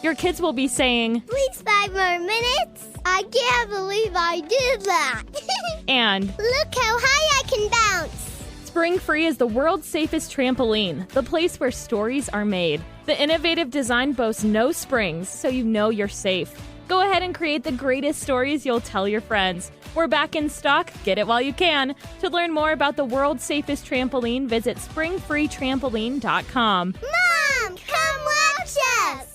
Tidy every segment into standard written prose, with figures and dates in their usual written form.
Your kids will be saying, "Please 5 more minutes. I can't believe I did that." and, "Look how high I can bounce." Spring Free is the world's safest trampoline, the place where stories are made. The innovative design boasts no springs, so you know you're safe. Go ahead and create the greatest stories you'll tell your friends. We're back in stock. Get it while you can. To learn more about the world's safest trampoline, visit springfreetrampoline.com. Mom, come watch us.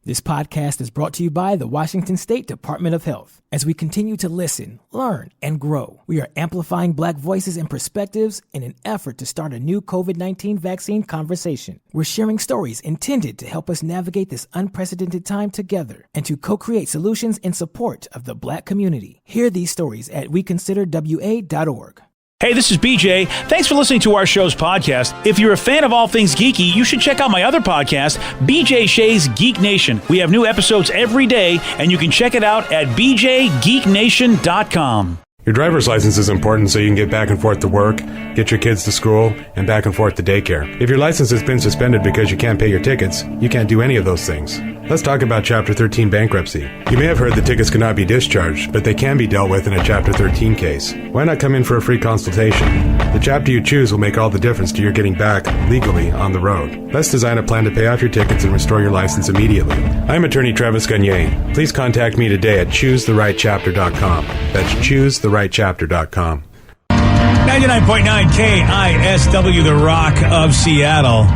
This podcast is brought to you by the Washington State Department of Health. As we continue to listen, learn, and grow, we are amplifying Black voices and perspectives in an effort to start a new COVID-19 vaccine conversation. We're sharing stories intended to help us navigate this unprecedented time together and to co-create solutions in support of the Black community. Hear these stories at weconsiderwa.org. Hey, this is BJ. Thanks for listening to our show's podcast. If you're a fan of all things geeky, you should check out my other podcast, BJ Shea's Geek Nation. We have new episodes every day, and you can check it out at bjgeeknation.com. Your driver's license is important so you can get back and forth to work, get your kids to school, and back and forth to daycare. If your license has been suspended because you can't pay your tickets, you can't do any of those things. Let's talk about Chapter 13 bankruptcy. You may have heard the tickets cannot be discharged, but they can be dealt with in a Chapter 13 case. Why not come in for a free consultation? The chapter you choose will make all the difference to your getting back, legally, on the road. Let's design a plan to pay off your tickets and restore your license immediately. I'm attorney Travis Gagne. Please contact me today at choosetherightchapter.com. That's choosetherightchapter.com. 99.9 KISW, the Rock of Seattle.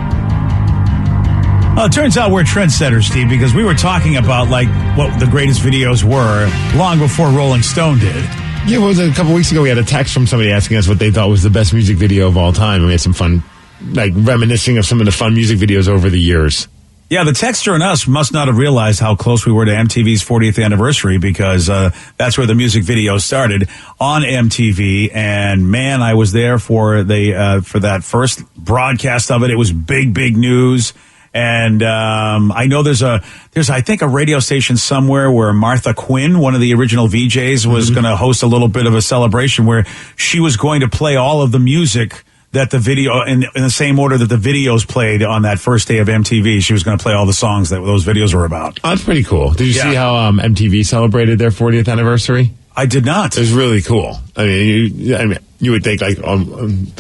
Well, it turns out we're trendsetters, Steve, because we were talking about like what the greatest videos were long before Rolling Stone did. Yeah, well, a couple weeks ago we had a text from somebody asking us what they thought was the best music video of all time. And we had some fun, like reminiscing of some of the fun music videos over the years. Yeah, the texter and us must not have realized how close we were to MTV's 40th anniversary because that's where the music video started on MTV. And man, I was there for that first broadcast of it. It was big news. And I know there's I think a radio station somewhere where Martha Quinn, one of the original VJs, was going to host a little bit of a celebration where she was going to play all of the music that the video in the same order that the videos played on that first day of MTV. She was going to play all the songs that those videos were about. Oh, that's pretty cool. Did you see how MTV celebrated their 40th anniversary? I did not. It was really cool. I mean, you would think like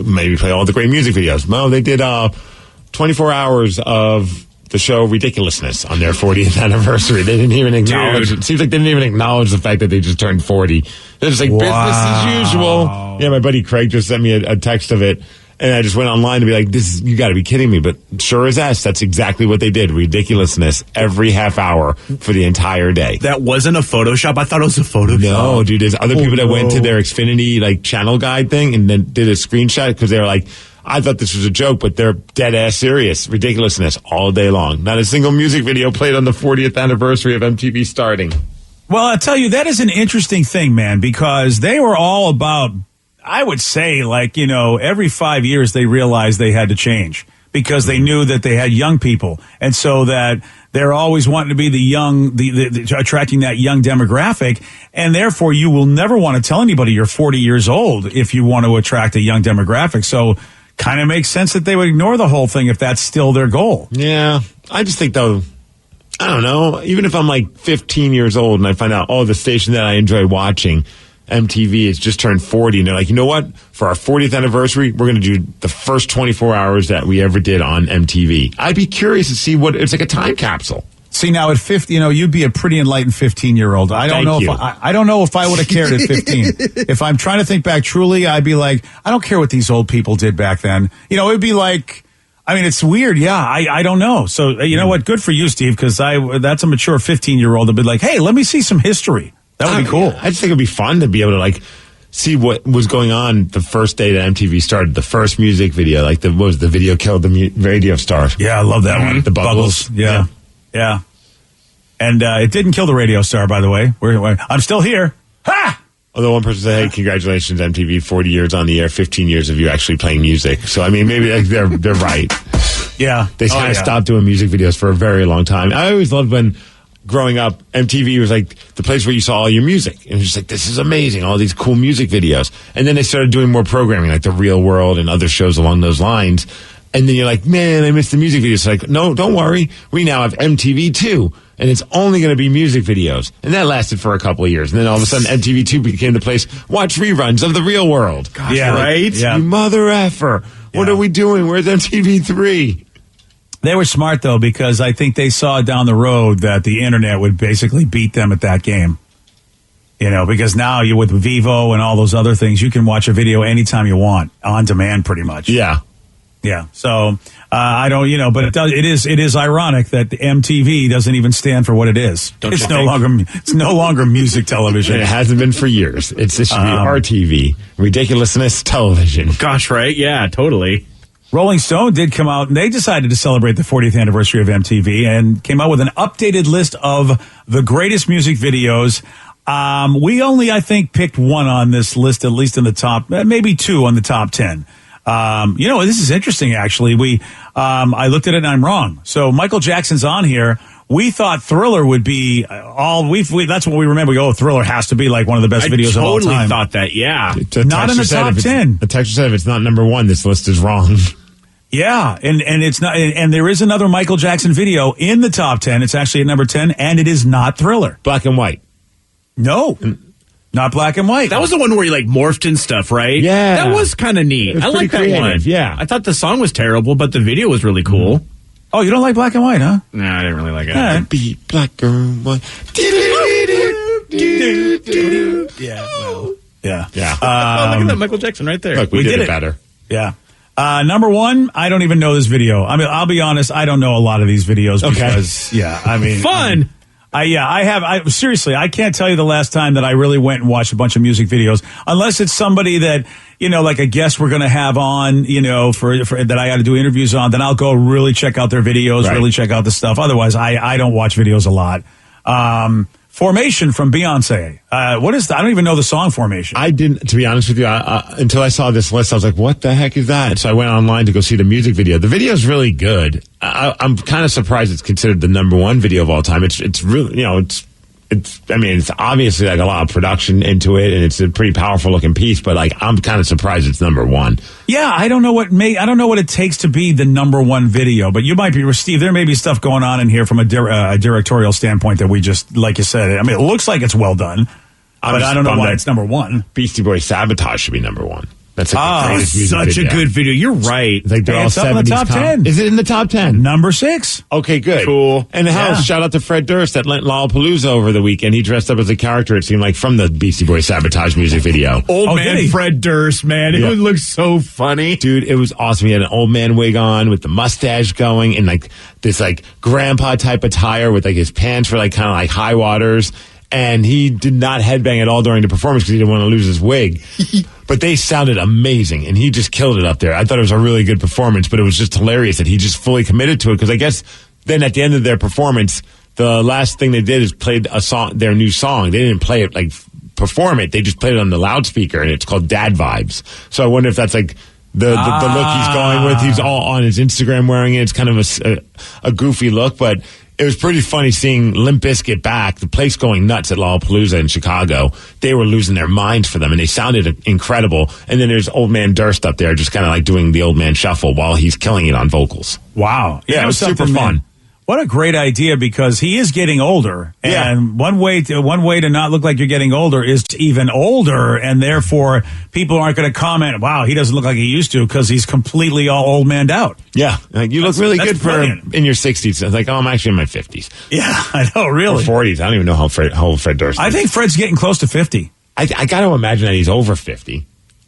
maybe play all the great music videos. No, they did 24 hours of the show Ridiculousness on their 40th anniversary. They didn't even acknowledge it. Seems like they didn't even acknowledge the fact that they just turned 40. They're just like, business as usual. Yeah, my buddy Craig just sent me a text of it, and I just went online to be like, you got to be kidding me. But sure as S, that's exactly what they did. Ridiculousness every half hour for the entire day. That wasn't a Photoshop? I thought it was a Photoshop. No, dude, there's other people that went to their Xfinity like channel guide thing and then did a screenshot because they were like, I thought this was a joke, but they're dead-ass serious. Ridiculousness all day long. Not a single music video played on the 40th anniversary of MTV starting. Well, I'll tell you, that is an interesting thing, man, because they were all about, I would say, like, every 5 years they realized they had to change because they knew that they had young people. And so that they're always wanting to be the young, attracting that young demographic. And therefore, you will never want to tell anybody you're 40 years old if you want to attract a young demographic. So kind of makes sense that they would ignore the whole thing if that's still their goal. Yeah. I just think, though, I don't know, even if I'm like 15 years old and I find out, the station that I enjoy watching, MTV, has just turned 40, and they're like, you know what? For our 40th anniversary, we're going to do the first 24 hours that we ever did on MTV. I'd be curious to see what, it's like a time capsule. See, now at 50, you'd be a pretty enlightened 15-year-old. I don't know if I would have cared at 15. If I'm trying to think back truly, I'd be like, I don't care what these old people did back then. It'd be like, it's weird. Yeah, I don't know. So, you know what? Good for you, Steve, because that's a mature 15-year-old that'd be like, hey, let me see some history. That would be cool. I just think it'd be fun to be able to, see what was going on the first day that MTV started. The first music video, what was the video killed the radio star? Yeah, I love that one. The Buggles. Yeah. And it didn't kill the radio star, by the way. I'm still here. Ha! Although one person said, hey, congratulations, MTV, 40 years on the air, 15 years of you actually playing music. So, maybe they're right. Yeah. They kind of stopped doing music videos for a very long time. I always loved when, growing up, MTV was like the place where you saw all your music. And it was just like, this is amazing, all these cool music videos. And then they started doing more programming, like The Real World and other shows along those lines. And then you're like, man, I missed the music videos. It's like, no, don't worry. We now have MTV2, and it's only going to be music videos. And that lasted for a couple of years. And then all of a sudden, MTV2 became the place, watch reruns of The Real World. Gosh, yeah, right? Yeah. You mother effer. What are we doing? Where's MTV3? They were smart, though, because I think they saw down the road that the internet would basically beat them at that game. You know, because now you're with Vivo and all those other things, you can watch a video anytime you want, on demand pretty much. Yeah. Yeah. So, I don't, but it is ironic that the MTV doesn't even stand for what it is. It's no longer music television. And it hasn't been for years. It should be RTV, ridiculousness television. Gosh, right? Yeah, totally. Rolling Stone did come out, and they decided to celebrate the 40th anniversary of MTV and came out with an updated list of the greatest music videos. We only, I think, picked one on this list, at least in the top, maybe two on the top 10. This is interesting, actually. I looked at it and I'm wrong. So Michael Jackson's on here. We thought Thriller would be that's what we remember. Thriller has to be like one of the best videos of all time. I totally thought that, yeah. Not in the top 10. The texture said if it's not number one, this list is wrong. Yeah, and it's not, and there is another Michael Jackson video in the top 10. It's actually at number 10, and it is not Thriller. Black and white. No. Not black and white. That was the one where he morphed and stuff, right? Yeah. That was kind of neat. I like that one. Yeah. I thought the song was terrible, but the video was really cool. Oh, you don't like black and white, huh? No, I didn't really like it. Right. Be black and white. Yeah. Well, yeah. Yeah. Look at that Michael Jackson right there. Look, we did it better. Yeah. Number one, I don't even know this video. I mean, I'll be honest, I don't know a lot of these videos because, Fun! Seriously, I can't tell you the last time that I really went and watched a bunch of music videos, unless it's somebody that, like a guest we're going to have on, for that I got to do interviews on, then I'll go really check out their videos, really check out the stuff. Otherwise, I don't watch videos a lot. Formation from Beyonce. What is that? I don't even know the song Formation. I didn't, to be honest with you, until I saw this list, I was like, what the heck is that? So I went online to go see the music video. The video is really good. I'm kind of surprised it's considered the number one video of all time. It's really, it's obviously like a lot of production into it, and it's a pretty powerful looking piece, but I'm kind of surprised it's number one. Yeah, I don't know what it takes to be the number one video, but you might be, Steve, there may be stuff going on in here from a directorial standpoint that we just, like you said, it looks like it's well done, but I don't know why it's number one. Beastie Boys Sabotage should be number one. That's such a good video. You're right. It's like they're all 70s. In the top 10. Is it in the top 10? Number 6. Okay, good. Cool. And shout out to Fred Durst at Lollapalooza over the weekend. He dressed up as a character, it seemed like, from the Beastie Boys Sabotage music video. Old man Fred Durst, man. It would look so funny. Dude, it was awesome. He had an old man wig on with the mustache going and this grandpa type attire with his pants were kind of high waters. And he did not headbang at all during the performance because he didn't want to lose his wig. But they sounded amazing, and he just killed it up there. I thought it was a really good performance, but it was just hilarious that he just fully committed to it. Because I guess then at the end of their performance, the last thing they did is played their new song. They didn't play it, perform it. They just played it on the loudspeaker, and it's called Dad Vibes. So I wonder if that's the look he's going with. He's all on his Instagram wearing it. It's kind of a goofy look, but it was pretty funny seeing Limp Bizkit back, the place going nuts at Lollapalooza in Chicago. They were losing their minds for them, and they sounded incredible. And then there's old man Durst up there just kind of doing the old man shuffle while he's killing it on vocals. Wow. Yeah, it was super fun. What a great idea, because he is getting older. And one way to not look like you're getting older is to even older, and therefore people aren't going to comment, wow, he doesn't look like he used to, because he's completely all old manned out. Yeah. You look really good in your 60s. It's I'm actually in my 50s. Yeah, I know, really. Or 40s. I don't even know how old Fred Durst is. I think Fred's getting close to 50. I got to imagine that he's over 50.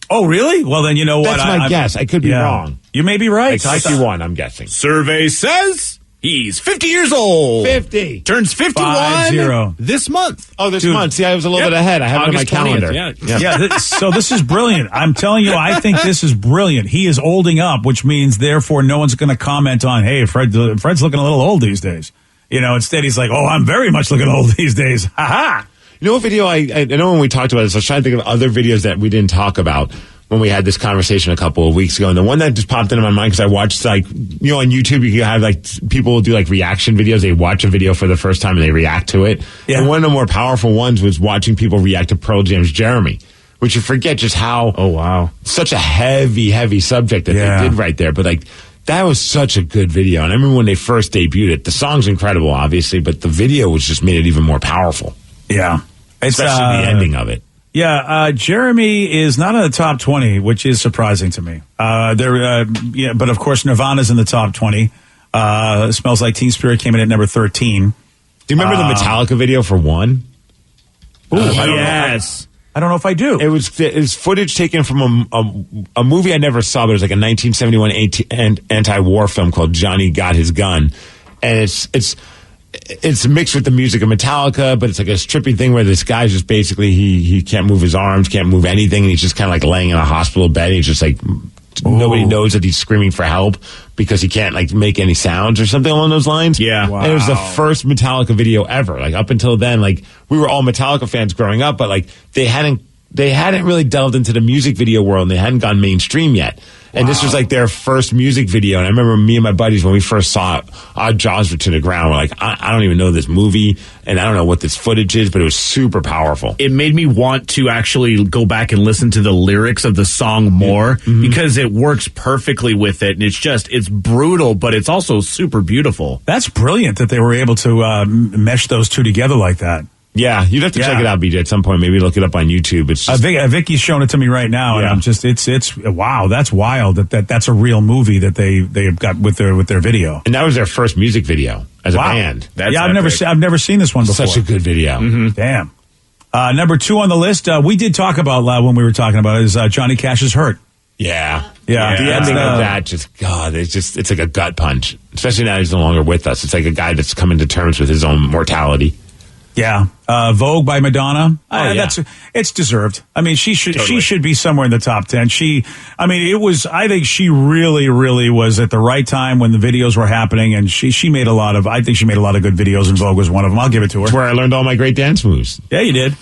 Oh, really? Well, then you know what? That's my guess. I could be wrong. You may be right. 51, I'm guessing. Survey says he's 50 years old. 50. Turns 51 this month. Oh, this month. See, I was a little bit ahead. I have August it on my 20th, calendar. So this is brilliant. I'm telling you, I think this is brilliant. He is olding up, which means, therefore, no one's going to comment on, hey, Fred's looking a little old these days. Instead he's like, oh, I'm very much looking old these days. Ha ha. You know what video I know when we talked about this, I was trying to think of other videos that we didn't talk about when we had this conversation a couple of weeks ago. And the one that just popped into my mind, because I watched, on YouTube, you can have, people will do, reaction videos. They watch a video for the first time and they react to it. Yeah. And one of the more powerful ones was watching people react to Pearl Jam's Jeremy, which you forget just how, oh, wow, such a heavy subject that they did right there. But, That was such a good video. And I remember when they first debuted it, the song's incredible, obviously, but the video was just made it even more powerful. Yeah. Especially the ending of it. Yeah, Jeremy is not in the top 20, which is surprising to me. But of course, Nirvana's in the top 20. Smells Like Teen Spirit came in at number 13. Do you remember the Metallica video for One? Ooh, yes. I don't know if I do. It was footage taken from a movie I never saw, but it was like a 1971 anti-war film called Johnny Got His Gun. And it's mixed with the music of Metallica, but it's like a trippy thing where this guy's just basically, he can't move his arms, can't move anything, and he's just kind of like laying in a hospital bed, and he's just like, nobody knows that he's screaming for help because he can't like make any sounds or something along those lines. Yeah. Wow. And it was the first Metallica video ever. Like up until then, like we were all Metallica fans growing up, but like they hadn't really delved into the music video world and they hadn't gone mainstream yet. And this was like their first music video. And I remember me and my buddies, when we first saw it, our jaws were to the ground. We're like, I don't even know this movie, and I don't know what this footage is, but it was super powerful. It made me want to actually go back and listen to the lyrics of the song more because it works perfectly with it. And it's brutal, but it's also super beautiful. That's brilliant that they were able to mesh those two together like that. Yeah, you'd have to check it out, BJ, at some point. Maybe look it up on YouTube. It's just, Vicky's showing it to me right now, and I'm just it's wow, that's wild that's a real movie that they've got with their video. And that was their first music video as a band. That's I've never seen this one before. Such a good video. Damn. Number 2 on the list, we did talk about when we were talking about it, is Johnny Cash's Hurt. Yeah. The ending of that, it's like a gut punch. Especially now he's no longer with us. It's like a guy that's coming to terms with his own mortality. Yeah, Vogue by Madonna. It's deserved. I mean, she should be somewhere in the top 10. I think she really, really was at the right time when the videos were happening, and she made a lot of good videos, and Vogue was one of them. I'll give it to her. That's where I learned all my great dance moves. Yeah, you did.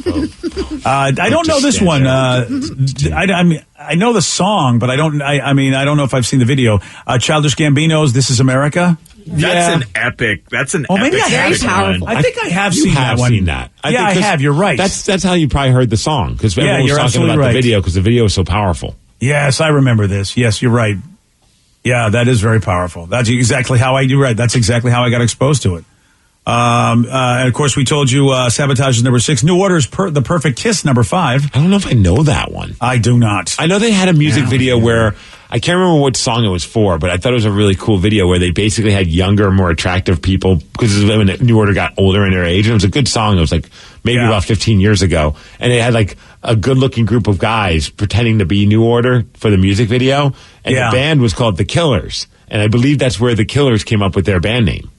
I don't know this one. I know the song, but I don't know if I've seen the video. Childish Gambino's "This Is America." That's an epic. Maybe I have seen that. I think I have seen that one. I have. You're right. That's how you probably heard the song, because everyone was talking about the video because the video was so powerful. Yes, I remember this. Yes, you're right. Yeah, that is very powerful. That's exactly how you're right. That's exactly how I got exposed to it. And of course, we told you Sabotage is number 6. New Order's The Perfect Kiss, number 5. I don't know if I know that one. I do not. I know they had a music video where I can't remember what song it was for, but I thought it was a really cool video where they basically had younger, more attractive people, because when New Order got older in their age, and it was a good song. It was like maybe about 15 years ago, and they had like a good-looking group of guys pretending to be New Order for the music video, and the band was called The Killers, and I believe that's where The Killers came up with their band name.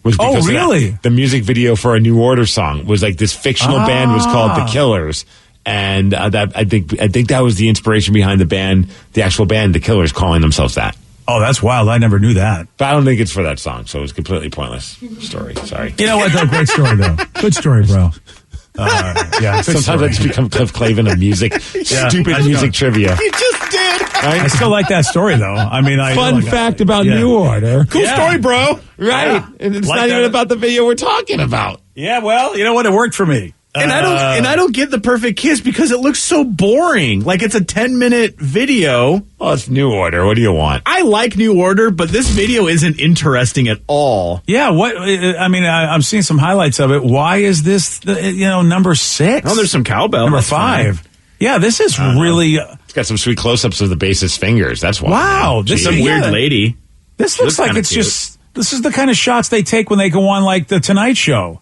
Was because really? The music video for a New Order song was like this fictional band was called The Killers. And that I think that was the inspiration behind the band, the actual band, The Killers, calling themselves that. Oh, that's wild. I never knew that. But I don't think it's for that song, so it was a completely pointless story. Sorry. You know what, though? Great story, though. Good story, bro. Sometimes I just become Cliff Clavin of music. Stupid music trivia. You just did. Right? I still like that story, though. I mean, Fun fact about New Order. Cool story, bro. Right. And it's not even about the video we're talking about. Yeah, well, you know what? It worked for me. And I don't get The Perfect Kiss because it looks so boring. Like it's a 10-minute video. Oh, it's New Order. What do you want? I like New Order, but this video isn't interesting at all. Yeah, what? I mean, I'm seeing some highlights of it. Why is this, number 6? Oh, there's some cowbell. Number 5. Yeah, this is really. It's got some sweet close-ups of the bassist's fingers. That's why. Wow, this is some weird lady. This looks like it's cute. This is the kind of shots they take when they go on like the Tonight Show.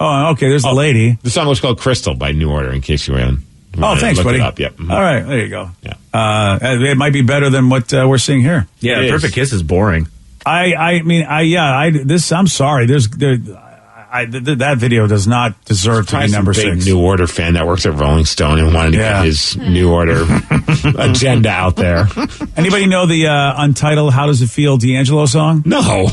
Oh, okay. There's the lady. The song was called "Crystal" by New Order. In case you were in. Oh, thanks, buddy. Yep. Mm-hmm. All right, there you go. Yeah. It might be better than what we're seeing here. Yeah, Perfect Kiss is boring. I'm sorry. That video does not deserve to be number 6. New Order fan that works at Rolling Stone and wanted to get his New Order agenda out there. Anybody know the untitled "How Does It Feel" D'Angelo song? No.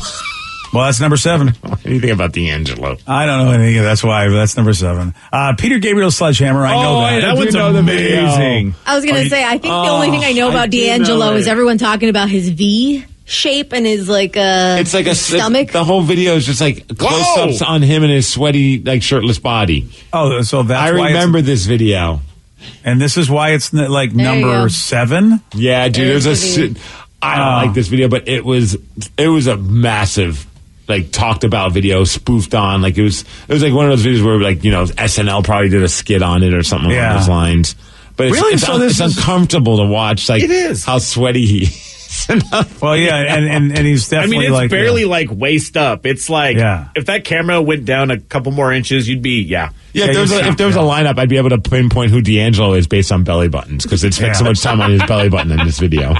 Well, that's number 7. Anything about D'Angelo? I don't know anything. That's why. That's number 7. Peter Gabriel's Sledgehammer. I know that. That one's amazing. I was going to say, I think the only thing I know about D'Angelo is everyone talking about his V shape and his it's like a stomach. The whole video is just like close-ups on him and his sweaty, like shirtless body. Oh, so that's I remember this video. And this is why it's like number 7? Yeah, dude. I don't like this video, but it was a massive, like, talked about video, spoofed on. Like, it was like one of those videos where, like, SNL probably did a skit on it or something along those lines. But it's uncomfortable to watch. Like, it is. How sweaty he is. Well, yeah, and he's definitely it's barely like waist up. It's like if that camera went down a couple more inches, you'd be if there was a lineup, I'd be able to pinpoint who D'Angelo is based on belly buttons because it spent so much time on his belly button in this video.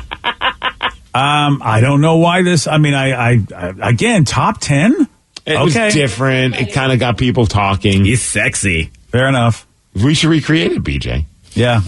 I don't know why this. I mean, I again, top 10. It was different. It kind of got people talking. He's sexy. Fair enough. We should recreate it, BJ. Yeah,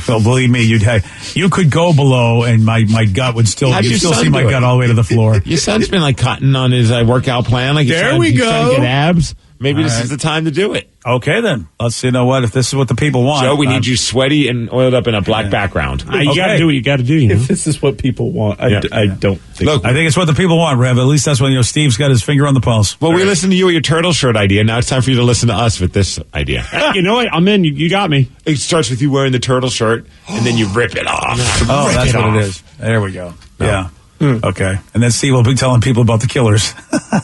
believe me, you could go below, and my gut would still. You'd still see my gut all the way to the floor. Your son's been like cutting on his workout plan. Like there we go. Trying to get abs. Maybe this is the time to do it. Okay, then. Let's if this is what the people want. Joe, we need you sweaty and oiled up in a black background. You got to do what you got to do. If this is what people want, I don't think. Look, I think it's what the people want, Rev. At least that's when Steve's got his finger on the pulse. Well, we listened to you with your turtle shirt idea. Now it's time for you to listen to us with this idea. You know what? I'm in. You got me. It starts with you wearing the turtle shirt, and then you rip it off. That's what it is. There we go. No. Yeah. Okay. And then Steve will be telling people about the Killers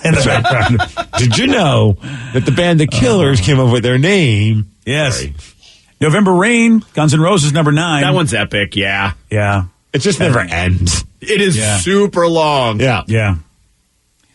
in the background. Did you know that the band The Killers came up with their name? Yes. Sorry. November Rain, Guns N' Roses, number 9. That one's epic, yeah. Yeah. It just never ends. It is super long. Yeah. Yeah.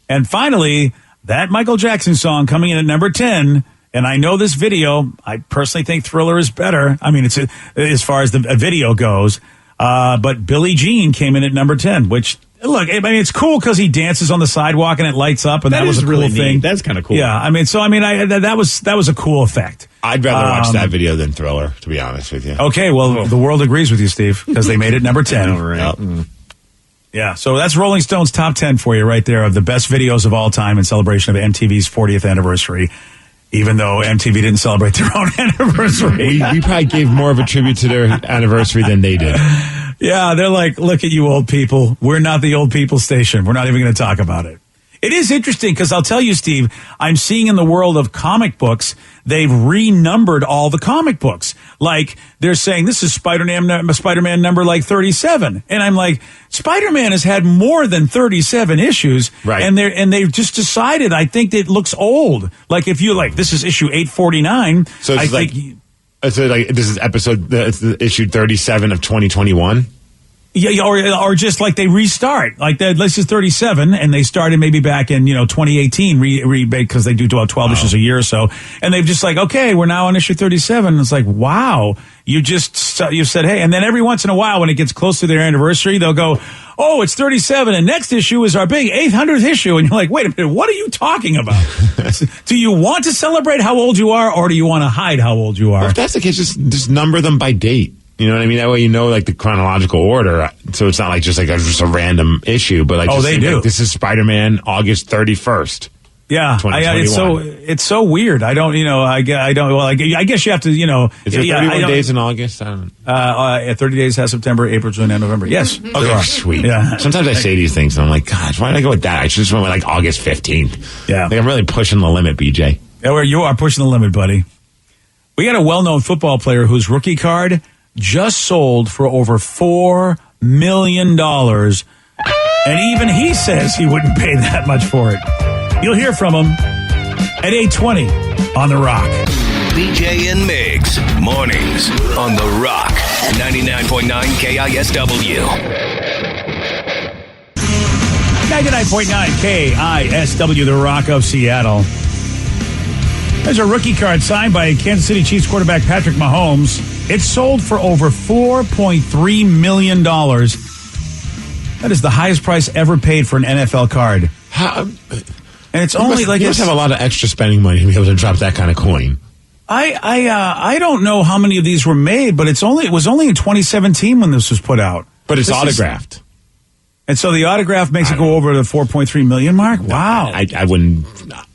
And finally, that Michael Jackson song coming in at number 10. And I know this video, I personally think Thriller is better. I mean, it's as far as the video goes. But Billie Jean came in at number 10, which, look, I mean, it's cool because he dances on the sidewalk and it lights up, and that was a really cool thing. That's kind of cool. Yeah, I mean, that was a cool effect. I'd rather watch that video than Thriller, to be honest with you. Okay, well, the world agrees with you, Steve, because they made it number 10. All right. Yep. Yeah, so that's Rolling Stone's top 10 for you right there of the best videos of all time in celebration of MTV's 40th anniversary. Even though MTV didn't celebrate their own anniversary. We probably gave more of a tribute to their anniversary than they did. Yeah, they're like, look at you old people. We're not the old people station. We're not even going to talk about it. It is interesting because I'll tell you, Steve, I'm seeing in the world of comic books, they've renumbered all the comic books. Like, they're saying this is Spider-Man number like 37. And I'm like, Spider-Man has had more than 37 issues. Right. And they've just decided, I think that it looks old. Like, if you this is issue 849. So it's this is issue 37 of 2021. Yeah, or just like they restart, like this is 37, and they started maybe back in 2018 because they do about 12 issues a year or so, and they've just like, okay, we're now on issue 37. And it's like, wow, you said hey, and then every once in a while when it gets close to their anniversary, they'll go, oh, it's 37, and next issue is our big 800th issue, and you're like, wait a minute, what are you talking about? Do you want to celebrate how old you are, or do you want to hide how old you are? Well, if that's the case, just number them by date. You know what I mean? That way you know, like, the chronological order. So it's not like just a random issue, but like, they do. Like, this is Spider-Man August 31st. Yeah, it's so weird. I don't, I don't. Well, I guess you have to, Is there 31 days in August? I don't. 30 days has September, April, June, and November. Yes. Okay, sweet. Yeah. Sometimes I say these things and I'm like, gosh, why did I go with that? I should just went with like August 15th. Yeah. Like, I'm really pushing the limit, BJ. Yeah, you are pushing the limit, buddy. We got a well-known football player whose rookie card just sold for over $4 million. And even he says he wouldn't pay that much for it. You'll hear from him at 8:20 on The Rock. BJ and Migs, mornings on The Rock, 99.9 KISW. 99.9 KISW, The Rock of Seattle. There's a rookie card signed by Kansas City Chiefs quarterback Patrick Mahomes. It's sold for over $4.3 million. That is the highest price ever paid for an NFL card. And it's only you must have a lot of extra spending money to be able to drop that kind of coin. I don't know how many of these were made, but it was only in 2017 when this was put out. But it's autographed. And so the autograph makes it go over the $4.3 million mark? Wow. I wouldn't.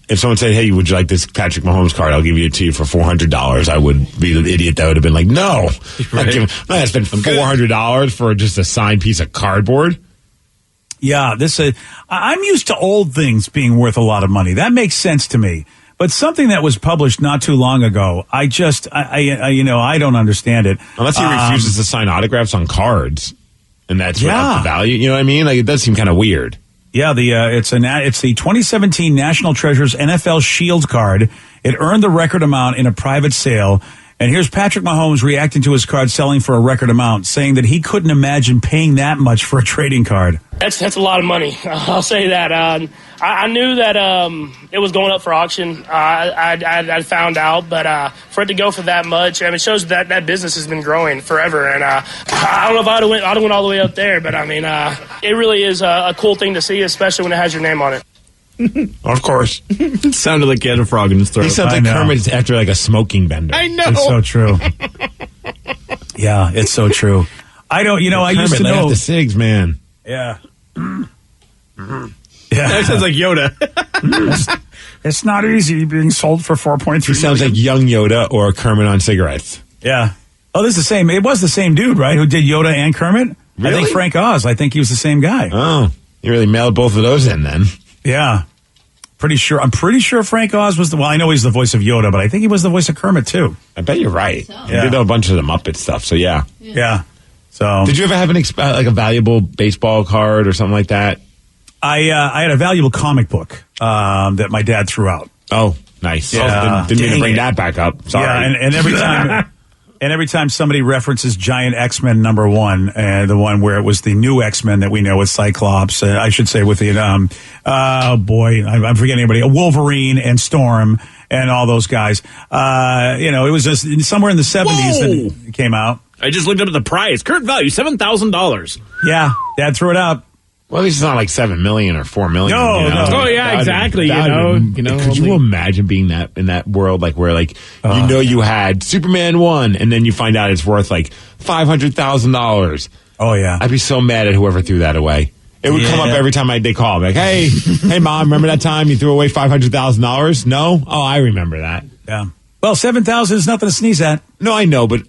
If someone said, hey, would you like this Patrick Mahomes card? I'll give it to you for $400. I would be the idiot that would have been like, no. Right. I'm not going to spend $400 for just a signed piece of cardboard. Yeah, I'm used to old things being worth a lot of money. That makes sense to me. But something that was published not too long ago, I don't understand it. Unless he refuses to sign autographs on cards. and that's what up the value. You know what I mean? Like, it does seem kind of weird. Yeah, it's the 2017 National Treasures NFL Shield card. It earned the record amount in a private sale. And here's Patrick Mahomes reacting to his card selling for a record amount, saying that he couldn't imagine paying that much for a trading card. That's a lot of money. I'll say that. I knew that it was going up for auction. I found out, but for it to go for that much, it shows that business has been growing forever. And I don't know if I'd have went all the way up there, but it really is a cool thing to see, especially when it has your name on it. Of course. It sounded like he had a frog in his throat. He sounds like Kermit after like a smoking bender. I know. It's so true. Yeah, it's so true. I don't, I used to know. The cigs, man. Yeah. Yeah. That sounds like Yoda. It's not easy being sold for 4.3. He sounds like young Yoda or Kermit on cigarettes. Yeah. Oh, this is the same. It was the same dude, right? Who did Yoda and Kermit? Really? I think Frank Oz. I think he was the same guy. Oh, you really mailed both of those in then. Yeah. I'm pretty sure Frank Oz was I know he's the voice of Yoda, but I think he was the voice of Kermit too. I bet you're right. So. He did a bunch of the Muppet stuff, so yeah. Yeah. So did you ever have a valuable baseball card or something like that? I had a valuable comic book that my dad threw out. Oh, nice. Yeah. Didn't mean to bring that back up. Sorry. Yeah, and every time every time somebody references Giant X-Men #1, the one where it was the new X-Men that we know with Cyclops, I should say with the I'm forgetting anybody, Wolverine and Storm and all those guys. It was just somewhere in the 70s that it came out. I just looked up at the price. Current value, $7,000. Yeah, Dad threw it out. Well, at least it's not like $7 million or $4 million. No. Oh yeah, exactly. Could you imagine being in that world, like where you had Superman 1, and then you find out it's worth like $500,000? Oh yeah, I'd be so mad at whoever threw that away. It would come up every time they call. Like, hey, Mom, remember that time you threw away $500,000? No? Oh, I remember that. Yeah. Well, 7,000 is nothing to sneeze at. No, I know, but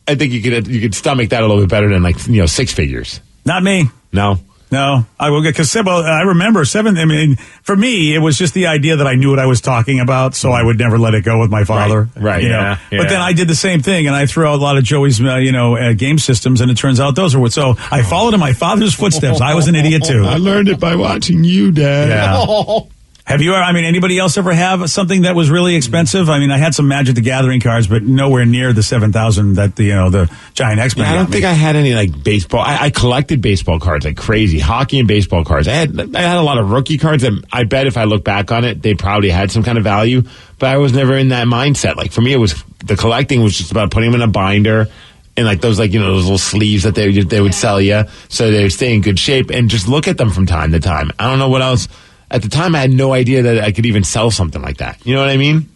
I think you could stomach that a little bit better than 6 figures. Not me. No. No, I will get because I remember for me, it was just the idea that I knew what I was talking about, so I would never let it go with my father. Right. Yeah. But then I did the same thing, and I threw out a lot of Joey's, game systems, and it turns out those are what. So I followed in my father's footsteps. I was an idiot too. I learned it by watching you, Dad. Yeah. Have you ever, anybody else ever have something that was really expensive? I had some Magic the Gathering cards, but nowhere near the 7,000 that the Giant X-Men I don't think I had any baseball. I collected baseball cards like crazy, hockey and baseball cards. I had a lot of rookie cards that I bet if I look back on it, they probably had some kind of value, but I was never in that mindset. Like for me, the collecting was just about putting them in a binder and those those little sleeves that they would sell you so they would stay in good shape and just look at them from time to time. I don't know what else. At the time, I had no idea that I could even sell something like that. You know what I mean?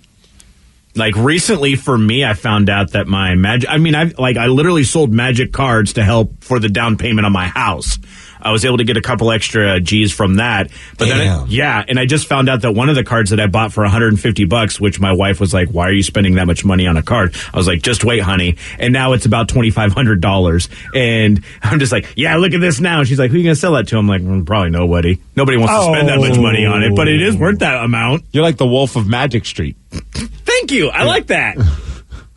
Like recently for me, I found out that my Magic, I literally sold Magic cards to help for the down payment on my house. I was able to get a couple extra G's from that. But Damn. and I just found out that one of the cards that I bought for $150, which my wife was like, why are you spending that much money on a card? I was like, just wait, honey. And now it's about $2,500. And I'm just like, yeah, look at this now. And she's like, who are you going to sell that to? I'm like, probably nobody. Nobody wants to spend that much money on it, but it is worth that amount. You're like the Wolf of Magic Street. Thank you. I like that.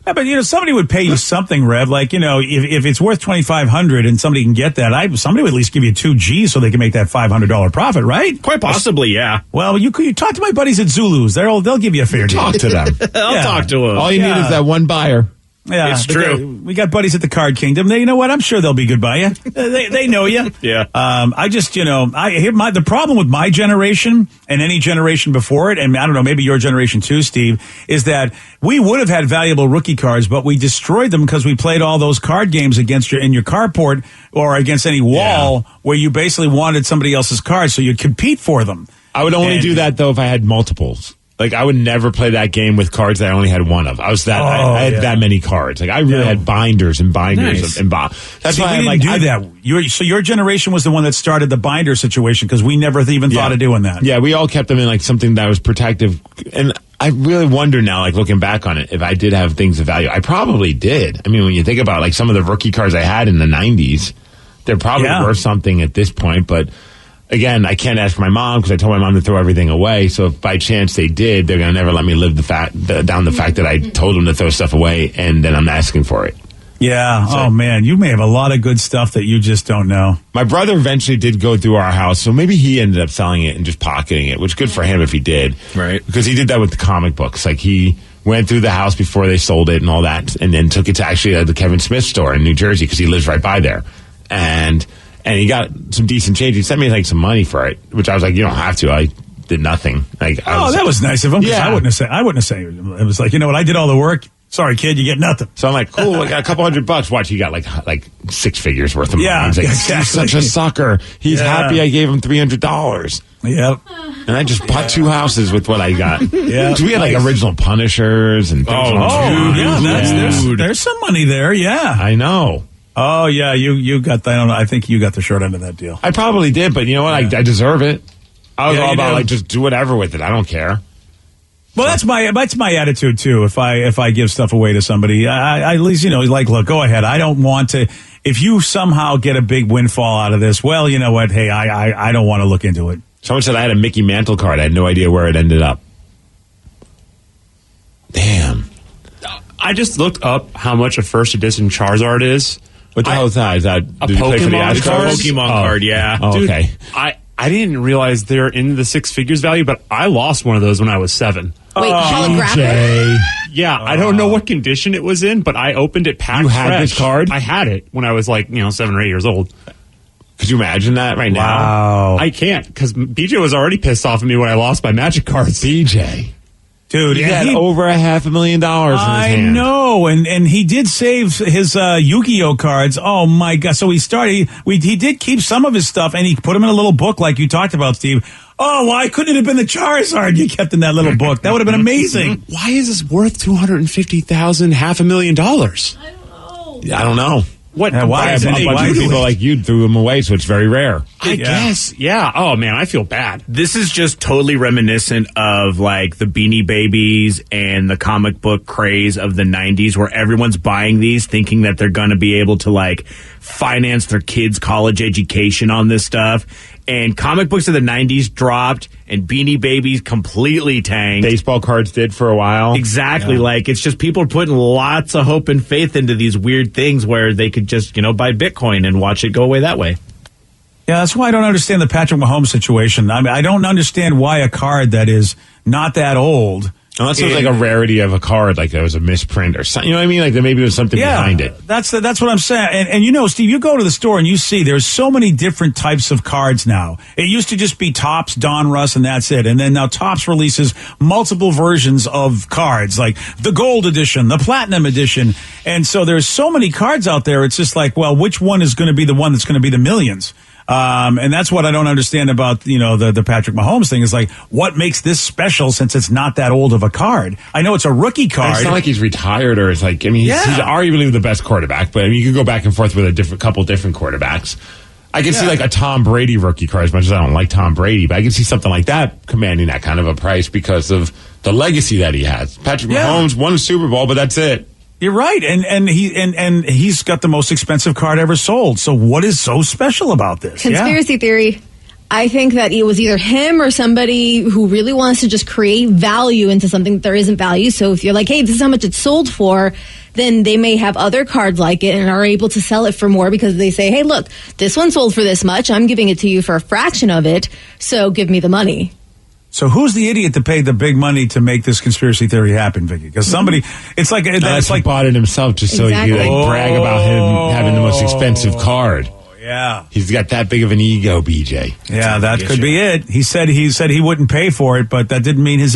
Yeah, but somebody would pay you something, Rev. Like, if it's worth $2,500 and somebody can get that, somebody would at least give you 2 G's so they can make that $500 profit, right? Quite possibly, yeah. Well, you talk to my buddies at Zulu's. They'll give you a fair deal. Talk to them. I'll talk to them. All you need is that one buyer. Yeah, it's true. We got buddies at the Card Kingdom. You know what? I'm sure they'll be good by you. They know you. Yeah. The problem with my generation and any generation before it, and I don't know, maybe your generation too, Steve, is that we would have had valuable rookie cards, but we destroyed them because we played all those card games in your carport or against any wall where you basically wanted somebody else's cards, so you'd compete for them. I would only do that though if I had multiples. Like, I would never play that game with cards that I only had one of. I had that many cards. Like, I really had binders and binders. Nice. That's why we didn't do that. So your generation was the one that started the binder situation because we never even thought of doing that. Yeah, we all kept them in something that was protective. And I really wonder now, looking back on it, if I did have things of value. I probably did. When you think about some of the rookie cards I had in the 90s, they're probably worth something at this point, but again, I can't ask my mom because I told my mom to throw everything away. So if by chance they did, they're going to never let me live down the fact that I told them to throw stuff away and then I'm asking for it. Yeah. So, oh, man. You may have a lot of good stuff that you just don't know. My brother eventually did go through our house, so maybe he ended up selling it and just pocketing it, which good for him if he did. Right. Because he did that with the comic books. Like, he went through the house before they sold it and all that, and then took it to actually the Kevin Smith store in New Jersey because he lives right by there. And he got some decent change. He sent me, like, some money for it, which I was like, you don't have to. I did nothing. Like, that was nice of him. Yeah. I wouldn't have said it. It was like, you know what? I did all the work. Sorry, kid, you get nothing. So I'm like, cool, I got a couple $100. Watch, he got like 6 figures worth of money. Yeah, He's like, exactly. he's such a sucker. He's happy I gave him $300. Yep. And I just bought 2 houses with what I got. Yeah. We had like original Punishers and things. There's some money there. Yeah, I know. Oh yeah, you got that. I think you got the short end of that deal. I probably did, but you know what? I deserve it. I was all about do. like just do whatever with it. I don't care. Well, that's my attitude too. If I give stuff away to somebody, I at least, like, look, go ahead. I don't want to. If you somehow get a big windfall out of this, well, you know what? Hey, I don't want to look into it. Someone said I had a Mickey Mantle card. I had no idea where it ended up. Damn. I just looked up how much a first edition Charizard is. What the hell is that? Is that a did you play for the Pokemon Astros? card? Pokemon card, yeah. Oh, Dude, okay. I didn't realize they're in the 6 figures value, but I lost one of those when I was 7. Wait, holographic? Jay. Yeah, I don't know what condition it was in, but I opened it packed You had fresh. this card? I had it when I was like, 7 or 8 years old. Could you imagine that right now? Wow, I can't, because BJ was already pissed off at me when I lost my Magic cards. BJ. dude, He had over $500,000 in his I hand. know, and he did save his Yu-Gi-Oh cards. Oh my god! So he started. He did keep some of his stuff, and he put them in a little book, like you talked about, Steve. Oh, why couldn't it have been the Charizard you kept in that little book? That would have been amazing. Why is this worth $250,000, $500,000? I don't know. What? Yeah, why is it? A bunch Why of do people it? like you threw them away, so it's very rare. I guess, yeah. Oh man, I feel bad. This is just totally reminiscent of like the Beanie Babies and the comic book craze of the 90s, where everyone's buying these thinking that they're going to be able to like finance their kids' college education on this stuff. And comic books of the 90s dropped, and Beanie Babies completely tanked. Baseball cards did for a while. Exactly. Yeah. Like, it's just people are putting lots of hope and faith into these weird things where they could just, buy Bitcoin and watch it go away that way. Yeah, that's why I don't understand the Patrick Mahomes situation. I mean, I don't understand why a card that is not that old. Unless it was like a rarity of a card, like there was a misprint or something. You know what I mean? Like there maybe was something behind it. That's what I'm saying. And Steve, you go to the store and you see there's so many different types of cards now. It used to just be Topps, Donruss, and that's it. And then now Topps releases multiple versions of cards, like the Gold Edition, the Platinum Edition. And so there's so many cards out there. It's just like, well, which one is going to be the one that's going to be the millions? And that's what I don't understand about, the Patrick Mahomes thing is like, what makes this special since it's not that old of a card? I know it's a rookie card. It's not like he's retired or it's like, he's arguably the best quarterback, but you could go back and forth with a couple different quarterbacks. I can see like a Tom Brady rookie card, as much as I don't like Tom Brady, but I can see something like that commanding that kind of a price because of the legacy that he has. Patrick Mahomes won a Super Bowl, but that's it. You're right, and he's got the most expensive card ever sold. So what is so special about this? Conspiracy theory. I think that it was either him or somebody who really wants to just create value into something that there isn't value. So if you're like, hey, this is how much it's sold for, then they may have other cards like it and are able to sell it for more because they say, hey, look, this one sold for this much. I'm giving it to you for a fraction of it. So give me the money. So who's the idiot that paid the big money to make this conspiracy theory happen, Vicky? Because somebody, it's like he bought it himself just so he could brag about him having the most expensive card. Yeah, he's got that big of an ego, BJ. Yeah, that could be it. He said he wouldn't pay for it, but that didn't mean his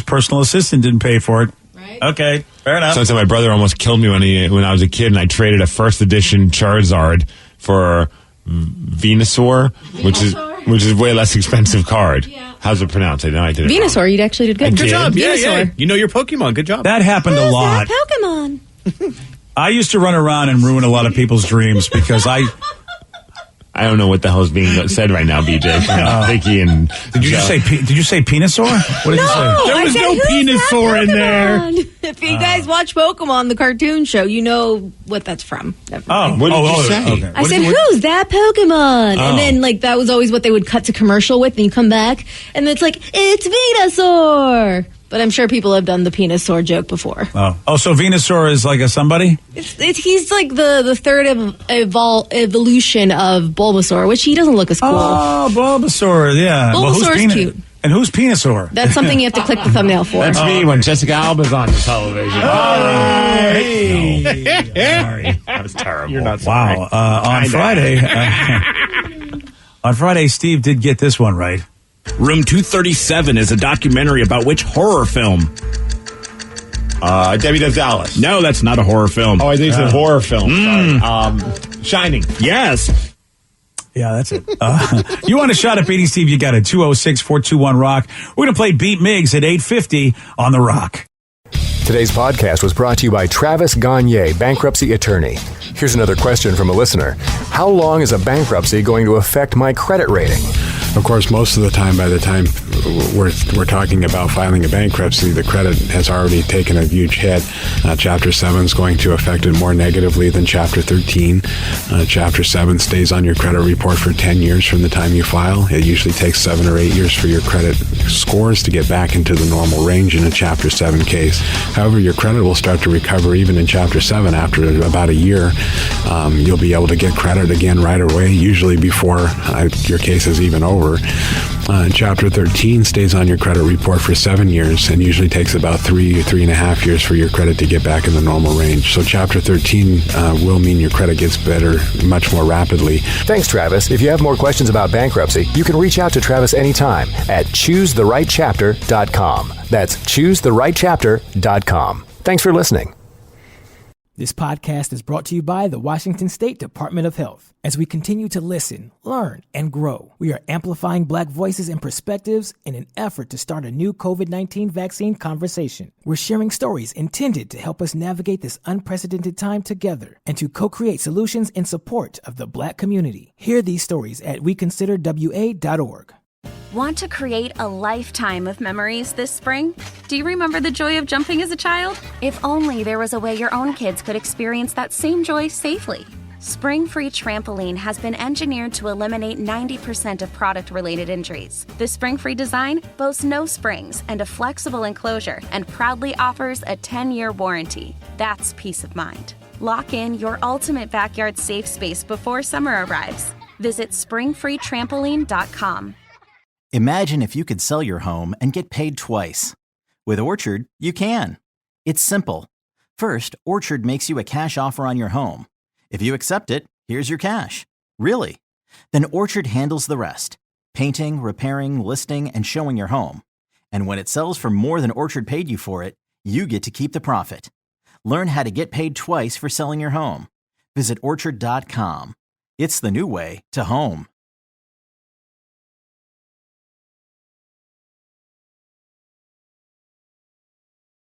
personal assistant, didn't pay for it. Right? Okay, fair enough. So my brother almost killed me when I was a kid, and I traded a first edition Charizard for Venusaur, which is way less expensive card. Yeah. How's it pronounced? I know I did it Venusaur, wrong. you actually did good. Good job. Venusaur. Yeah. You know your Pokemon. Good job. That happened a lot. That Pokemon. I used to run around and ruin a lot of people's dreams because I don't know what the hell is being said right now, BJ. Vicky and did you say Venusaur? What did you say? There was no Venusaur in there. If you guys watch Pokemon, the cartoon show, you know what that's from. What did you say? Okay. I said, who's that Pokemon? And then, that was always what they would cut to commercial with, and you come back, and it's like, it's Venusaur. But I'm sure people have done the Venusaur joke before. Oh, so Venusaur is like a somebody? He's like the third evolution of Bulbasaur, which he doesn't look as cool. Oh, Bulbasaur, yeah. Bulbasaur's cute. And who's Venusaur? That's something you have to click the thumbnail for. That's me when Jessica Alba's on the television. Hey. Sorry. That was terrible. You're not sorry. Wow. On Friday, Steve did get this one right. Room 237 is a documentary about which horror film? Debbie Does Dallas. No, that's not a horror film. Oh, I think it's a horror film. Sorry. Shining. Yes. Yeah, that's it. You want a shot at beating Steve? You got it. 206-421-ROCK. We're going to play Beat Miggs at 8:50 on The Rock. Today's podcast was brought to you by Travis Gagne, bankruptcy attorney. Here's another question from a listener. How long is a bankruptcy going to affect my credit rating? Of course, most of the time, by the time we're talking about filing a bankruptcy, the credit has already taken a huge hit. Chapter 7 is going to affect it more negatively than Chapter 13. Chapter 7 stays on your credit report for 10 years from the time you file. It usually takes 7 or 8 years for your credit scores to get back into the normal range in a Chapter 7 case. However, your credit will start to recover even in Chapter 7 after about a year. You'll be able to get credit again right away, usually before your case is even over. Chapter 13 stays on your credit report for 7 years and usually takes about 3.5 years for your credit to get back in the normal range. So Chapter 13 will mean your credit gets better much more rapidly. Thanks, Travis. If you have more questions about bankruptcy, you can reach out to Travis anytime at choosetherightchapter.com. That's choosetherightchapter.com. Thanks for listening. This podcast is brought to you by the Washington State Department of Health. As we continue to listen, learn, and grow, we are amplifying Black voices and perspectives in an effort to start a new COVID-19 vaccine conversation. We're sharing stories intended to help us navigate this unprecedented time together and to co-create solutions in support of the Black community. Hear these stories at weconsiderwa.org. Want to create a lifetime of memories this spring? Do you remember the joy of jumping as a child? If only there was a way your own kids could experience that same joy safely. Spring Free Trampoline has been engineered to eliminate 90% of product-related injuries. The Spring Free design boasts no springs and a flexible enclosure and proudly offers a 10-year warranty. That's peace of mind. Lock in your ultimate backyard safe space before summer arrives. Visit springfreetrampoline.com. Imagine if you could sell your home and get paid twice. With Orchard, you can. It's simple. First, Orchard makes you a cash offer on your home. If you accept it, here's your cash. Really. Then Orchard handles the rest. Painting, repairing, listing, and showing your home. And when it sells for more than Orchard paid you for it, you get to keep the profit. Learn how to get paid twice for selling your home. Visit Orchard.com. It's the new way to home.